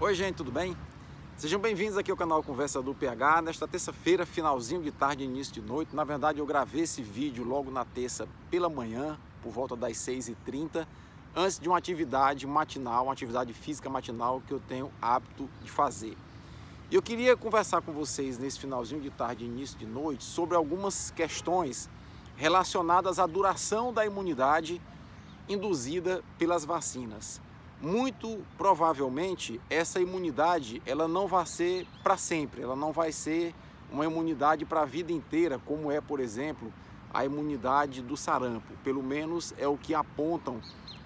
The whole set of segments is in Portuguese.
Oi gente, tudo bem? Sejam bem-vindos aqui ao canal Conversa do PH. Nesta terça-feira, finalzinho de tarde, início de noite. Na verdade, eu gravei esse vídeo logo na terça pela manhã, por volta das 6h30, antes de uma atividade matinal, uma atividade física matinal que eu tenho hábito de fazer. E eu queria conversar com vocês nesse finalzinho de tarde, início de noite, sobre algumas questões relacionadas à duração da imunidade induzida pelas vacinas. Muito provavelmente essa imunidade ela não vai ser para sempre, ela não vai ser uma imunidade para a vida inteira, como é, por exemplo, a imunidade do sarampo. Pelo menos é o que apontam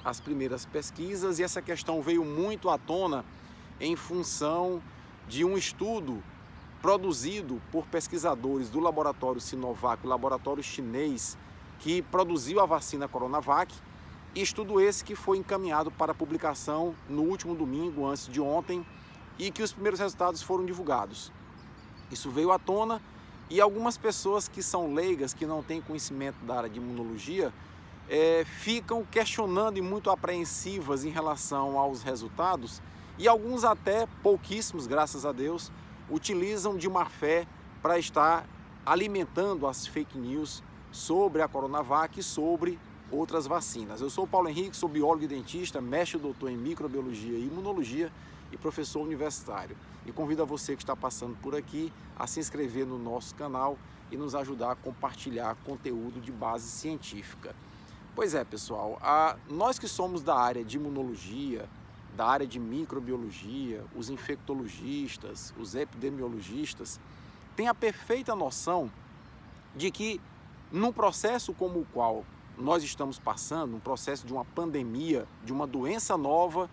as primeiras pesquisas, e essa questão veio muito à tona em função de um estudo produzido por pesquisadores do laboratório Sinovac, o laboratório chinês que produziu a vacina Coronavac. Estudo esse que foi encaminhado para publicação no último domingo, antes de ontem, e que os primeiros resultados foram divulgados. Isso veio à tona e algumas pessoas que são leigas, que não têm conhecimento da área de imunologia, ficam questionando e muito apreensivas em relação aos resultados, e alguns até, pouquíssimos, graças a Deus, utilizam de má fé para estar alimentando as fake news sobre a Coronavac e sobre outras vacinas. Eu sou o Paulo Henrique, sou biólogo e dentista, mestre e doutor em microbiologia e imunologia e professor universitário. E convido a você que está passando por aqui a se inscrever no nosso canal e nos ajudar a compartilhar conteúdo de base científica. Pois é, pessoal, nós que somos da área de imunologia, da área de microbiologia, os infectologistas, os epidemiologistas, têm a perfeita noção de que num processo como o qual nós estamos passando, um processo de uma pandemia, de uma doença nova,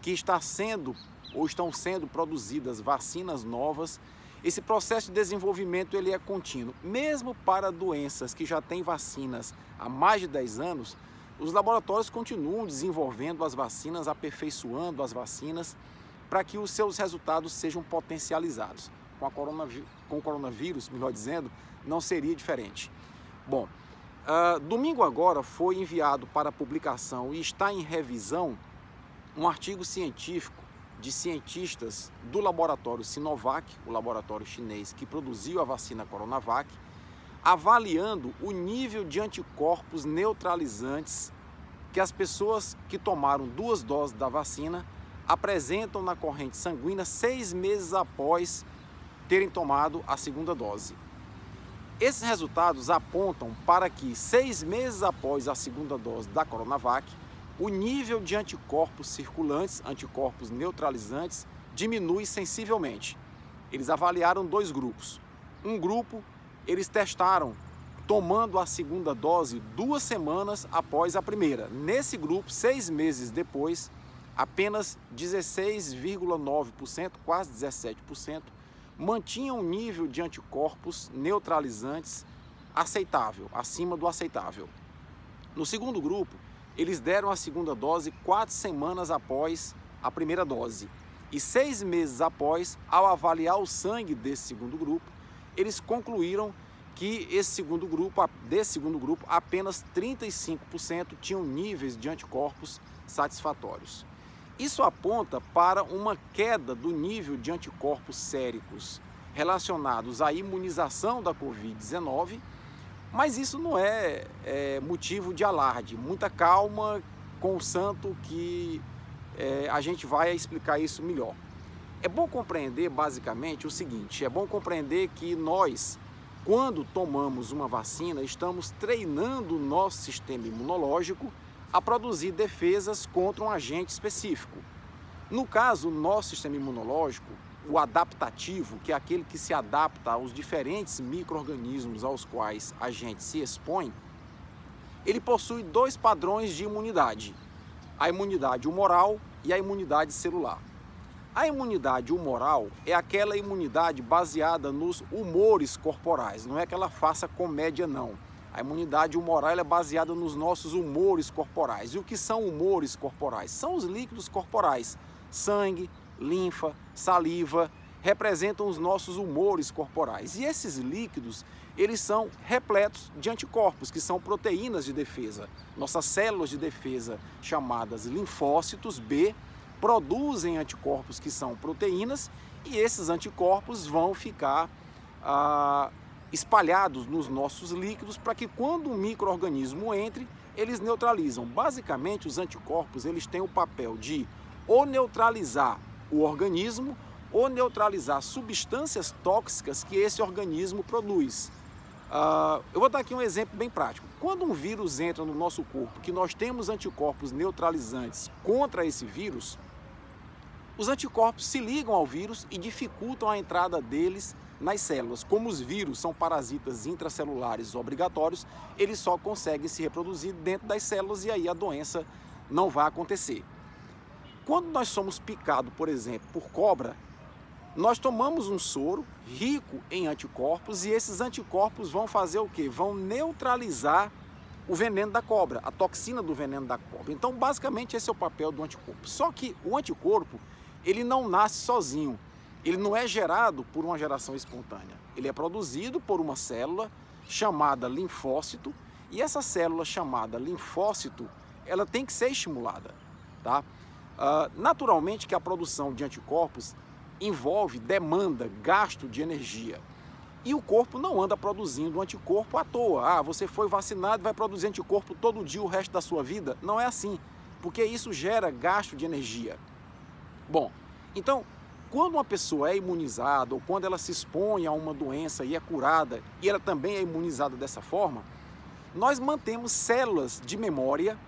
que está sendo ou estão sendo produzidas vacinas novas, esse processo de desenvolvimento ele é contínuo. Mesmo para doenças que já têm vacinas há mais de 10 anos, os laboratórios continuam desenvolvendo as vacinas, aperfeiçoando as vacinas, para que os seus resultados sejam potencializados. Com o coronavírus, melhor dizendo, não seria diferente. Bom, domingo agora foi enviado para publicação e está em revisão um artigo científico de cientistas do laboratório Sinovac, o laboratório chinês que produziu a vacina Coronavac, avaliando o nível de anticorpos neutralizantes que as pessoas que tomaram 2 doses da vacina apresentam na corrente sanguínea 6 meses após terem tomado a 2ª dose. Esses resultados apontam para que 6 meses após a 2ª dose da Coronavac, o nível de anticorpos circulantes, anticorpos neutralizantes, diminui sensivelmente. Eles avaliaram 2 grupos. Um grupo, eles testaram tomando a 2ª dose 2 semanas após a primeira. Nesse grupo, 6 meses depois, apenas 16,9%, quase 17%, mantinham um nível de anticorpos neutralizantes aceitável, acima do aceitável. No segundo grupo, eles deram a 2ª dose 4 semanas após a primeira dose. E 6 meses após, ao avaliar o sangue desse segundo grupo, eles concluíram que desse segundo grupo, apenas 35% tinham níveis de anticorpos satisfatórios. Isso aponta para uma queda do nível de anticorpos séricos relacionados à imunização da Covid-19, mas isso não é motivo de alarde. Muita calma, com o santo que a gente vai explicar isso melhor. É bom compreender basicamente o seguinte, é bom compreender que nós, quando tomamos uma vacina, estamos treinando o nosso sistema imunológico a produzir defesas contra um agente específico. No caso, o nosso sistema imunológico, o adaptativo, que é aquele que se adapta aos diferentes micro-organismos aos quais a gente se expõe, ele possui 2 padrões de imunidade: a imunidade humoral e a imunidade celular. A imunidade humoral é aquela imunidade baseada nos humores corporais, não é que ela faça comédia não. A imunidade humoral é baseada nos nossos humores corporais. E o que são humores corporais? São os líquidos corporais. Sangue, linfa, saliva, representam os nossos humores corporais. E esses líquidos, eles são repletos de anticorpos, que são proteínas de defesa. Nossas células de defesa, chamadas linfócitos B, produzem anticorpos que são proteínas e esses anticorpos vão ficar espalhados nos nossos líquidos para que quando um micro-organismo entre, eles neutralizam. Basicamente, os anticorpos eles têm o papel de ou neutralizar o organismo ou neutralizar substâncias tóxicas que esse organismo produz. Eu vou dar aqui um exemplo bem prático. Quando um vírus entra no nosso corpo, que nós temos anticorpos neutralizantes contra esse vírus, os anticorpos se ligam ao vírus e dificultam a entrada deles nas células. Como os vírus são parasitas intracelulares obrigatórios, eles só conseguem se reproduzir dentro das células e aí a doença não vai acontecer. Quando nós somos picados, por exemplo, por cobra, nós tomamos um soro rico em anticorpos e esses anticorpos vão fazer o quê? Vão neutralizar o veneno da cobra, a toxina do veneno da cobra. Então, basicamente, esse é o papel do anticorpo. Só que o anticorpo, ele não nasce sozinho. Ele não é gerado por uma geração espontânea. Ele é produzido por uma célula chamada linfócito e essa célula chamada linfócito, ela tem que ser estimulada, tá? Naturalmente que a produção de anticorpos envolve demanda, gasto de energia. E o corpo não anda produzindo anticorpo à toa. Você foi vacinado e vai produzir anticorpo todo dia o resto da sua vida? Não é assim, porque isso gera gasto de energia. Bom, então, quando uma pessoa é imunizada ou quando ela se expõe a uma doença e é curada e ela também é imunizada dessa forma, nós mantemos células de memória,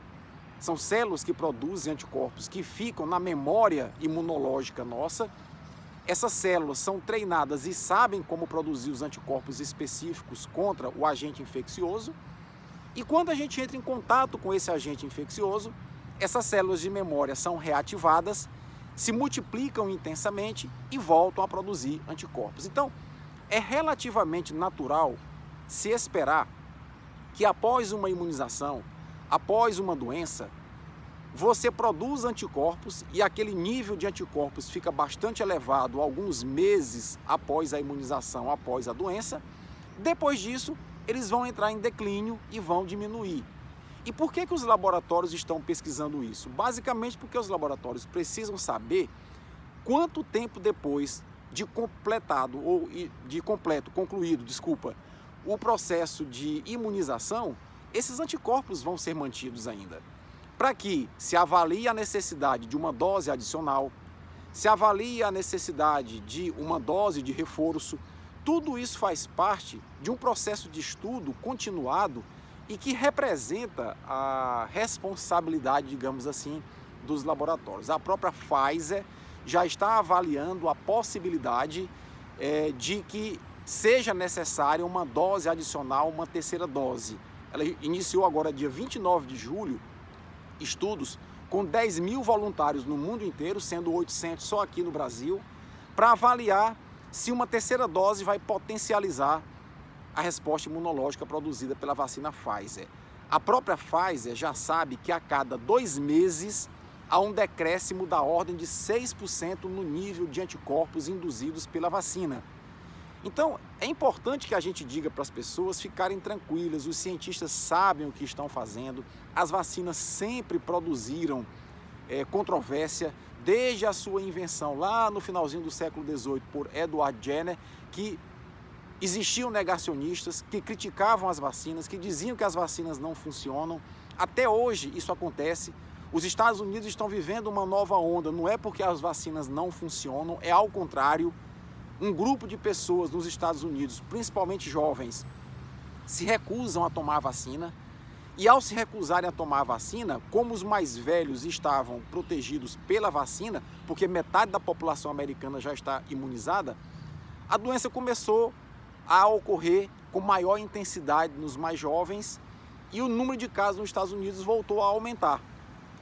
são células que produzem anticorpos que ficam na memória imunológica nossa. Essas células são treinadas e sabem como produzir os anticorpos específicos contra o agente infeccioso. E quando a gente entra em contato com esse agente infeccioso, essas células de memória são reativadas, se multiplicam intensamente e voltam a produzir anticorpos. Então, é relativamente natural se esperar que após uma imunização, após uma doença, você produz anticorpos e aquele nível de anticorpos fica bastante elevado alguns meses após a imunização, após a doença. Depois disso, eles vão entrar em declínio e vão diminuir. E por que os laboratórios estão pesquisando isso? Basicamente porque os laboratórios precisam saber quanto tempo depois de concluído o processo de imunização, esses anticorpos vão ser mantidos ainda. Para que se avalie a necessidade de uma dose adicional, se avalie a necessidade de uma dose de reforço, tudo isso faz parte de um processo de estudo continuado e que representa a responsabilidade, digamos assim, dos laboratórios. A própria Pfizer já está avaliando a possibilidade de que seja necessária uma dose adicional, uma terceira dose. Ela iniciou agora, dia 29 de julho, estudos com 10 mil voluntários no mundo inteiro, sendo 800 só aqui no Brasil, para avaliar se uma terceira dose vai potencializar a resposta imunológica produzida pela vacina Pfizer. A própria Pfizer já sabe que a cada 2 meses há um decréscimo da ordem de 6% no nível de anticorpos induzidos pela vacina. Então, é importante que a gente diga para as pessoas ficarem tranquilas, os cientistas sabem o que estão fazendo, as vacinas sempre produziram controvérsia, desde a sua invenção lá no finalzinho do século XVIII por Edward Jenner, que existiam negacionistas que criticavam as vacinas, que diziam que as vacinas não funcionam. Até hoje isso acontece. Os Estados Unidos estão vivendo uma nova onda, não é porque as vacinas não funcionam, é ao contrário. Um grupo de pessoas nos Estados Unidos, principalmente jovens, se recusam a tomar a vacina e ao se recusarem a tomar a vacina, como os mais velhos estavam protegidos pela vacina, porque metade da população americana já está imunizada, a doença começou a ocorrer com maior intensidade nos mais jovens e o número de casos nos Estados Unidos voltou a aumentar.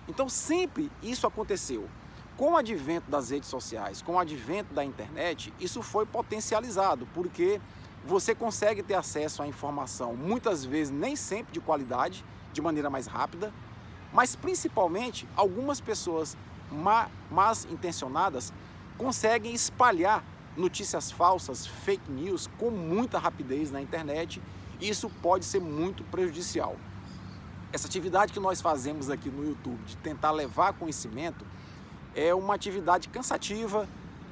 Então sempre isso aconteceu. Com o advento das redes sociais, com o advento da internet, isso foi potencializado, porque você consegue ter acesso à informação, muitas vezes nem sempre de qualidade, de maneira mais rápida, mas principalmente algumas pessoas más intencionadas conseguem espalhar notícias falsas, fake news, com muita rapidez na internet, e isso pode ser muito prejudicial. Essa atividade que nós fazemos aqui no YouTube, de tentar levar conhecimento, é uma atividade cansativa,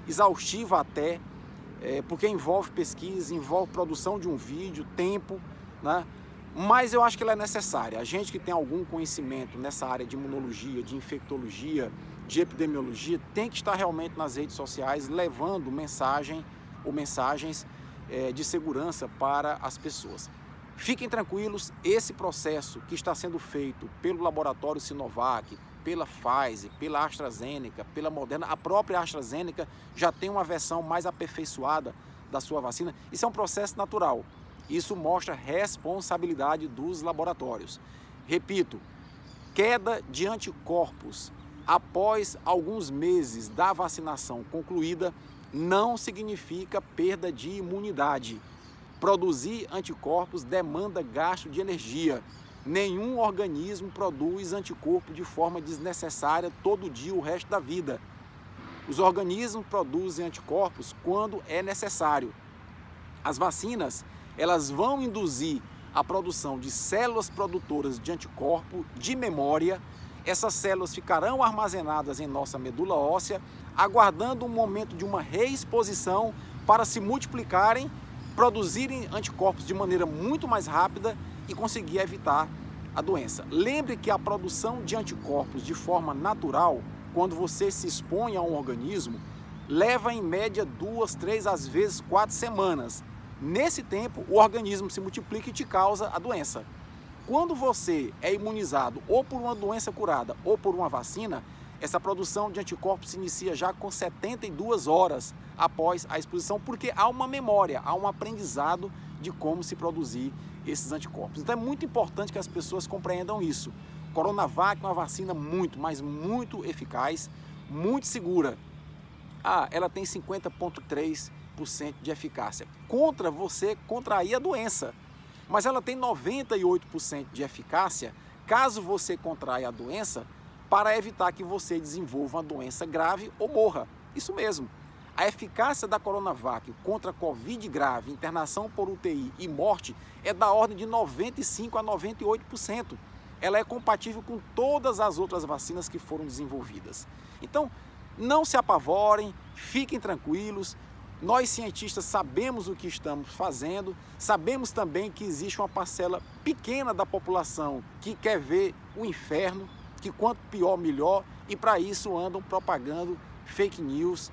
exaustiva até, porque envolve pesquisa, envolve produção de um vídeo, tempo, né? Mas eu acho que ela é necessária. A gente que tem algum conhecimento nessa área de imunologia, de infectologia, de epidemiologia, tem que estar realmente nas redes sociais levando mensagem ou mensagens de segurança para as pessoas. Fiquem tranquilos, esse processo que está sendo feito pelo laboratório Sinovac, pela Pfizer, pela AstraZeneca, pela Moderna, a própria AstraZeneca já tem uma versão mais aperfeiçoada da sua vacina. Isso é um processo natural. Isso mostra responsabilidade dos laboratórios. Repito, queda de anticorpos após alguns meses da vacinação concluída não significa perda de imunidade. Produzir anticorpos demanda gasto de energia. Nenhum organismo produz anticorpo de forma desnecessária todo dia o resto da vida. Os organismos produzem anticorpos quando é necessário. As vacinas, elas vão induzir a produção de células produtoras de anticorpo de memória. Essas células ficarão armazenadas em nossa medula óssea, aguardando um momento de uma reexposição para se multiplicarem, produzirem anticorpos de maneira muito mais rápida e conseguir evitar a doença. Lembre que a produção de anticorpos de forma natural, quando você se expõe a um organismo, leva em média 2, 3, às vezes 4 semanas. Nesse tempo, o organismo se multiplica e te causa a doença. Quando você é imunizado ou por uma doença curada ou por uma vacina, essa produção de anticorpos se inicia já com 72 horas após a exposição, porque há uma memória, há um aprendizado de como se produzir esses anticorpos. Então é muito importante que as pessoas compreendam isso. Coronavac é uma vacina muito, mas muito eficaz, muito segura. Ela tem 50,3% de eficácia contra você contrair a doença. Mas ela tem 98% de eficácia caso você contraia a doença, para evitar que você desenvolva uma doença grave ou morra. Isso mesmo. A eficácia da Coronavac contra a Covid grave, internação por UTI e morte é da ordem de 95% a 98%. Ela é compatível com todas as outras vacinas que foram desenvolvidas. Então, não se apavorem, fiquem tranquilos. Nós, cientistas, sabemos o que estamos fazendo, sabemos também que existe uma parcela pequena da população que quer ver o inferno, que quanto pior, melhor, e para isso andam propagando fake news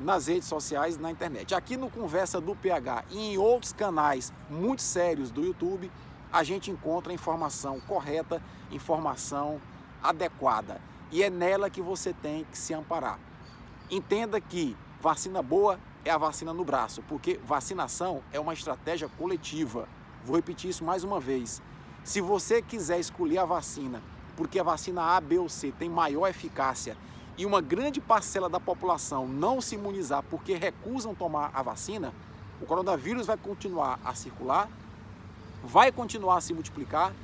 nas redes sociais e na internet. Aqui no Conversa do PH e em outros canais muito sérios do YouTube, a gente encontra informação correta, informação adequada, e é nela que você tem que se amparar. Entenda que vacina boa é a vacina no braço, porque vacinação é uma estratégia coletiva. Vou repetir isso mais uma vez. Se você quiser escolher a vacina porque a vacina A, B ou C tem maior eficácia e uma grande parcela da população não se imunizar porque recusam tomar a vacina, o coronavírus vai continuar a circular, vai continuar a se multiplicar,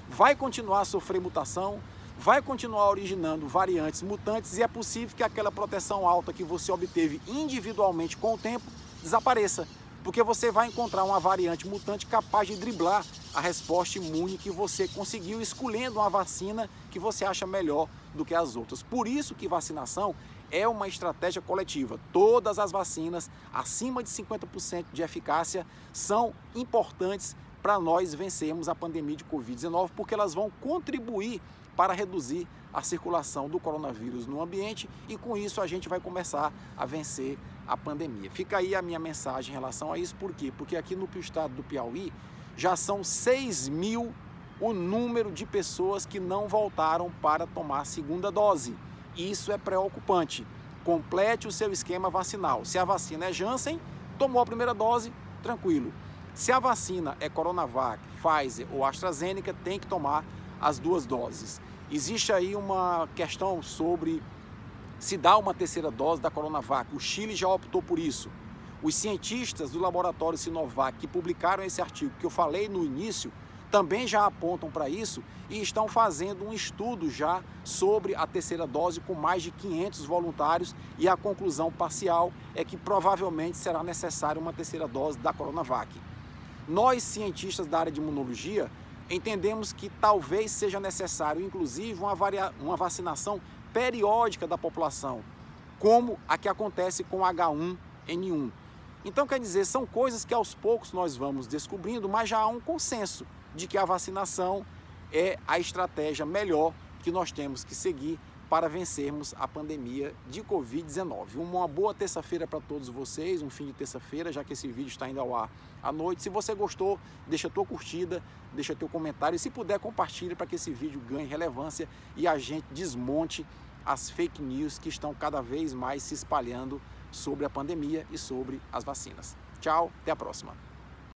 vai continuar a sofrer mutação, vai continuar originando variantes mutantes e é possível que aquela proteção alta que você obteve individualmente com o tempo desapareça, porque você vai encontrar uma variante mutante capaz de driblar a resposta imune que você conseguiu escolhendo uma vacina que você acha melhor do que as outras. Por isso que vacinação é uma estratégia coletiva. Todas as vacinas acima de 50% de eficácia são importantes para nós vencermos a pandemia de Covid-19, porque elas vão contribuir para reduzir a circulação do coronavírus no ambiente e com isso a gente vai começar a vencer a pandemia. Fica aí a minha mensagem em relação a isso. Por quê? Porque aqui no estado do Piauí já são 6.000 o número de pessoas que não voltaram para tomar a segunda dose. Isso é preocupante. Complete o seu esquema vacinal. Se a vacina é Janssen, tomou a primeira dose, tranquilo. Se a vacina é Coronavac, Pfizer ou AstraZeneca, tem que tomar as 2 doses. Existe aí uma questão sobre se dá uma terceira dose da Coronavac. O Chile já optou por isso. Os cientistas do laboratório Sinovac que publicaram esse artigo que eu falei no início também já apontam para isso e estão fazendo um estudo já sobre a terceira dose com mais de 500 voluntários e a conclusão parcial é que provavelmente será necessária uma terceira dose da Coronavac. Nós, cientistas da área de imunologia, entendemos que talvez seja necessário, inclusive, uma vacinação periódica da população, como a que acontece com H1N1. Então, quer dizer, são coisas que aos poucos nós vamos descobrindo, mas já há um consenso de que a vacinação é a estratégia melhor que nós temos que seguir para vencermos a pandemia de Covid-19. Uma boa terça-feira para todos vocês, um fim de terça-feira, já que esse vídeo está indo ao ar à noite. Se você gostou, deixa a tua curtida, deixa teu comentário e se puder, compartilhe para que esse vídeo ganhe relevância e a gente desmonte as fake news que estão cada vez mais se espalhando sobre a pandemia e sobre as vacinas. Tchau, até a próxima.